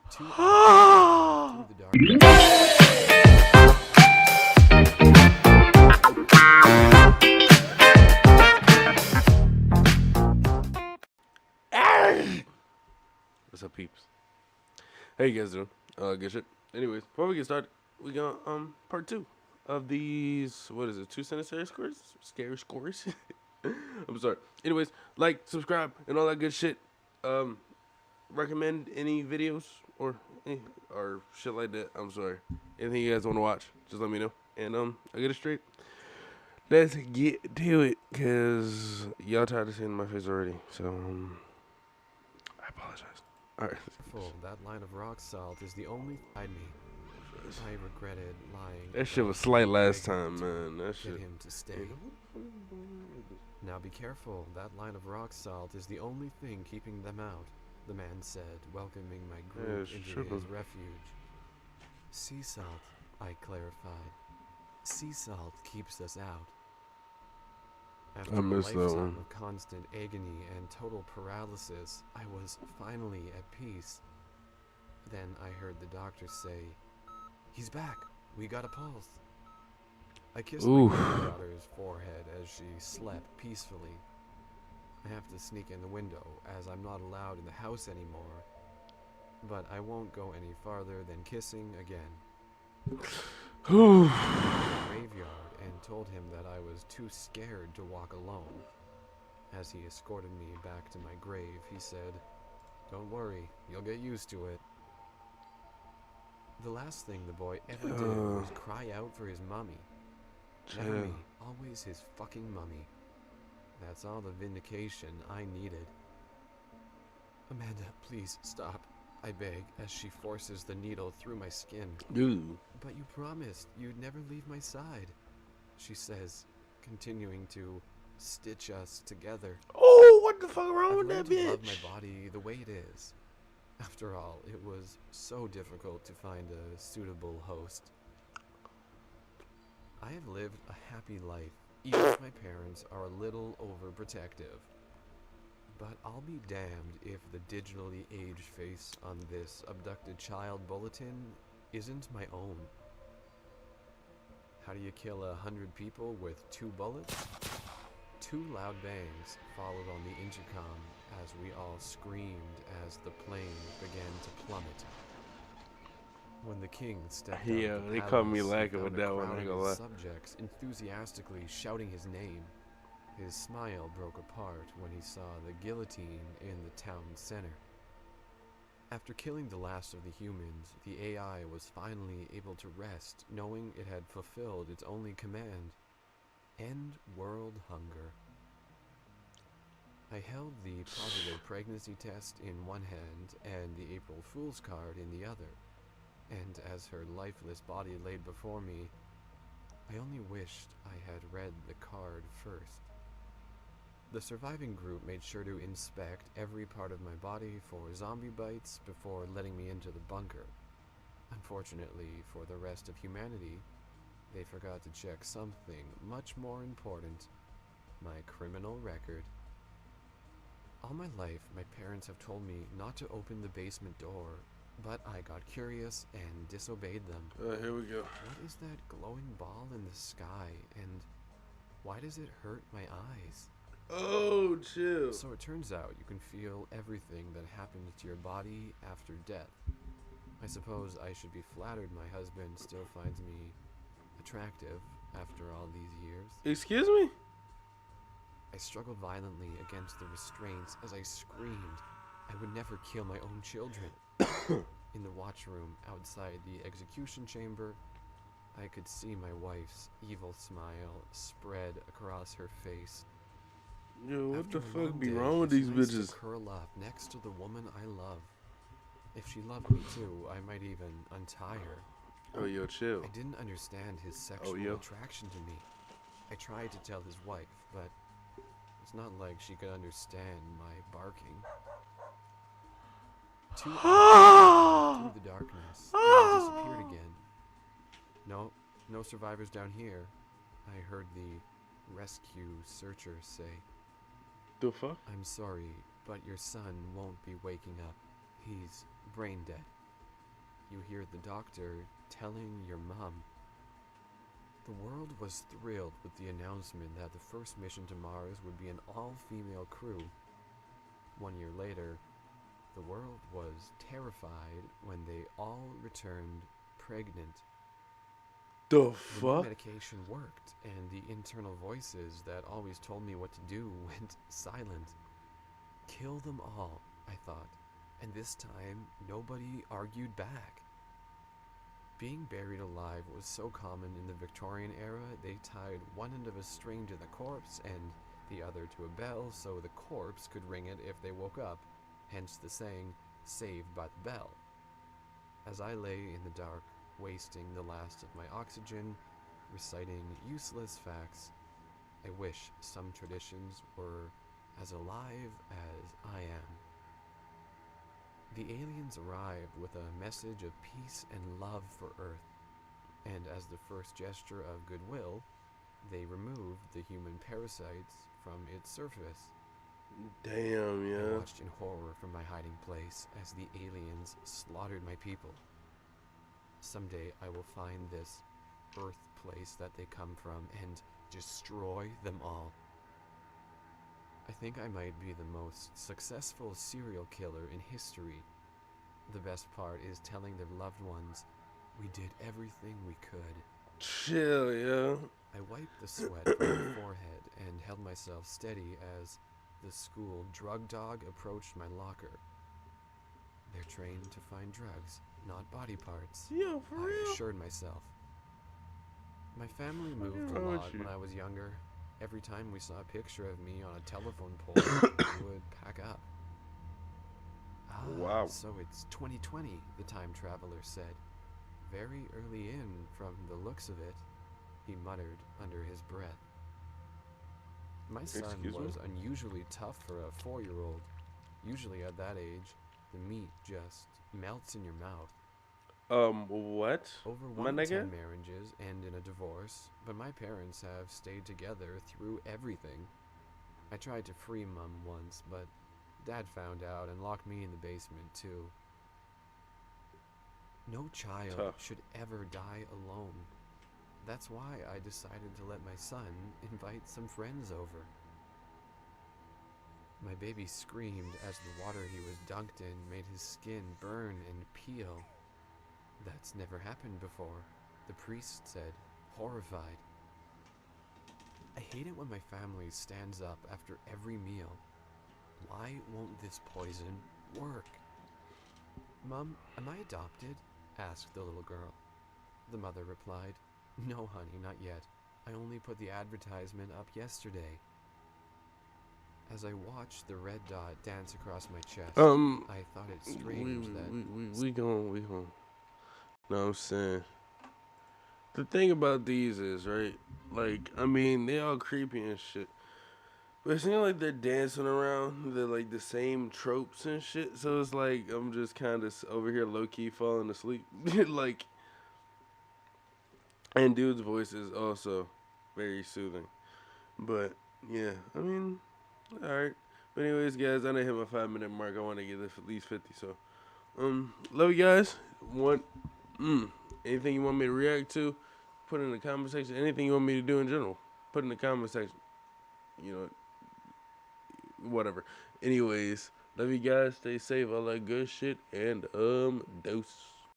Two through the darkness. What's up, peeps? How you guys doing? Good shit. Anyways, before we get started, we got part 2 of these. What is it? 2 sanitary scores? Scary scores. I'm sorry. Anyways, like, subscribe, and all that good shit. Recommend any videos or shit like that. I'm sorry. Anything you guys want to watch, just let me know, and I'll get it straight. Let's get to it, cause y'all tired of seeing my face already. So I apologize. All right. That line of rock salt is the only side me. I regretted lying. That shit was slight last time, man. That shit. Get him to stay. Now be careful. That line of rock salt is the only thing keeping them out, the man said, welcoming my group into his refuge. Sea salt, I clarified. Sea salt keeps us out. After a lifetime of constant agony and total paralysis, I was finally at peace. Then I heard the doctor say, "He's back. We got a pulse." I kissed my granddaughter's forehead as she slept peacefully. I have to sneak in the window as I'm not allowed in the house anymore. But I won't go any farther than kissing again. Graveyard and told him that I was too scared to walk alone. As he escorted me back to my grave, he said, "Don't worry, you'll get used to it." The last thing the boy ever did was cry out for his mummy. Never me, always his fucking mummy. That's all the vindication I needed. "Amanda, please stop," I beg as she forces the needle through my skin. "But you promised you'd never leave my side," she says, continuing to stitch us together. Oh, what the fuck wrong with that bitch? I love my body the way it is. After all, it was so difficult to find a suitable host. I have lived a happy life, even if my parents are a little overprotective. But I'll be damned if the digitally aged face on this abducted child bulletin isn't my own. How do you kill 100 people with 2 bullets? 2 loud bangs followed on the intercom as we all screamed as the plane began to plummet. When the king stepped out of the they palace, called me lacking with that one. I ain't gonna lie. Subjects enthusiastically shouting his name. His smile broke apart when he saw the guillotine in the town center. After killing the last of the humans, the AI was finally able to rest, knowing it had fulfilled its only command: end world hunger. I held the positive pregnancy test in one hand and the April Fool's card in the other, and as her lifeless body laid before me, I only wished I had read the card first. The surviving group made sure to inspect every part of my body for zombie bites before letting me into the bunker. Unfortunately for the rest of humanity, they forgot to check something much more important: my criminal record. All my life, my parents have told me not to open the basement door, but I got curious and disobeyed them. Here we go. What is that glowing ball in the sky, and why does it hurt my eyes? Oh, chill. So it turns out you can feel everything that happens to your body after death. I suppose I should be flattered my husband still finds me attractive after all these years. Excuse me? I struggled violently against the restraints as I screamed I would never kill my own children. In the watchroom outside the execution chamber, I could see my wife's evil smile spread across her face. Yo, what After the fuck be day, wrong with it's these nice bitches? to curl up next to the woman I love. If she loved me too, I might even untie her. Oh, yo, chill. I didn't understand his sexual attraction to me. I tried to tell his wife, but it's not like she could understand my barking. 2 hours through the darkness, and I disappeared again. No survivors down here, I heard the rescue searcher say. The fuck? "I'm sorry, but your son won't be waking up. He's brain dead." you hear the doctor telling your mom. The world was thrilled with the announcement that the first mission to Mars would be an all-female crew. 1 year later, the world was terrified when they all returned pregnant. The The new fuck? medication worked, and the internal voices that always told me what to do went silent. Kill them all, I thought, and this time nobody argued back. Being buried alive was so common in the Victorian era, they tied one end of a string to the corpse and the other to a bell so the corpse could ring it if they woke up, hence the saying, saved by the bell. As I lay in the dark, wasting the last of my oxygen, reciting useless facts, I wish some traditions were as alive as I am. The aliens arrived with a message of peace and love for Earth, and as the first gesture of goodwill, they removed the human parasites from its surface. Damn, I yeah. watched in horror from my hiding place as the aliens slaughtered my people. Someday I will find this Earth place that they come from and destroy them all. I think I might be the most successful serial killer in history. The best part is telling their loved ones, we did everything we could. Chill, yeah. I wiped the sweat from my forehead and held myself steady as the school drug dog approached my locker. They're trained to find drugs, not body parts, Yo, for I real? assured myself. My family moved a lot when I was younger. Every time we saw a picture of me on a telephone pole, we would pack up. Wow. So it's 2020, the time traveler said. Very early in, from the looks of it, he muttered under his breath. My son was unusually tough for a 4-year-old. Usually at that age, the meat just melts in your mouth. What? Over 1 in 10 marriages end in a divorce, but my parents have stayed together through everything. I tried to free Mum once, but Dad found out and locked me in the basement too. No child should ever die alone. That's why I decided to let my son invite some friends over. My baby screamed as the water he was dunked in made his skin burn and peel. That's never happened before, the priest said, horrified. I hate it when my family stands up after every meal. Why won't this poison work? Mom, am I adopted? Asked the little girl. The mother replied, No, honey, not yet. I only put the advertisement up yesterday. As I watched the red dot dance across my chest, I thought it strange that... We gon'. Know what I'm saying? The thing about these is, right? Like, I mean, they all creepy and shit. But it seems like they're dancing around the same tropes and shit. So it's like I'm just kind of over here low-key falling asleep. Like, and dude's voice is also very soothing. But, yeah, I mean, alright. But anyways, guys, I done hit my 5-minute mark. I want to get this at least 50, so. Love you guys. Anything you want me to react to, put in the comment section. Anything you want me to do in general, put in the comment section. You know, whatever. Anyways, love you guys. Stay safe. All that good shit. And, dose.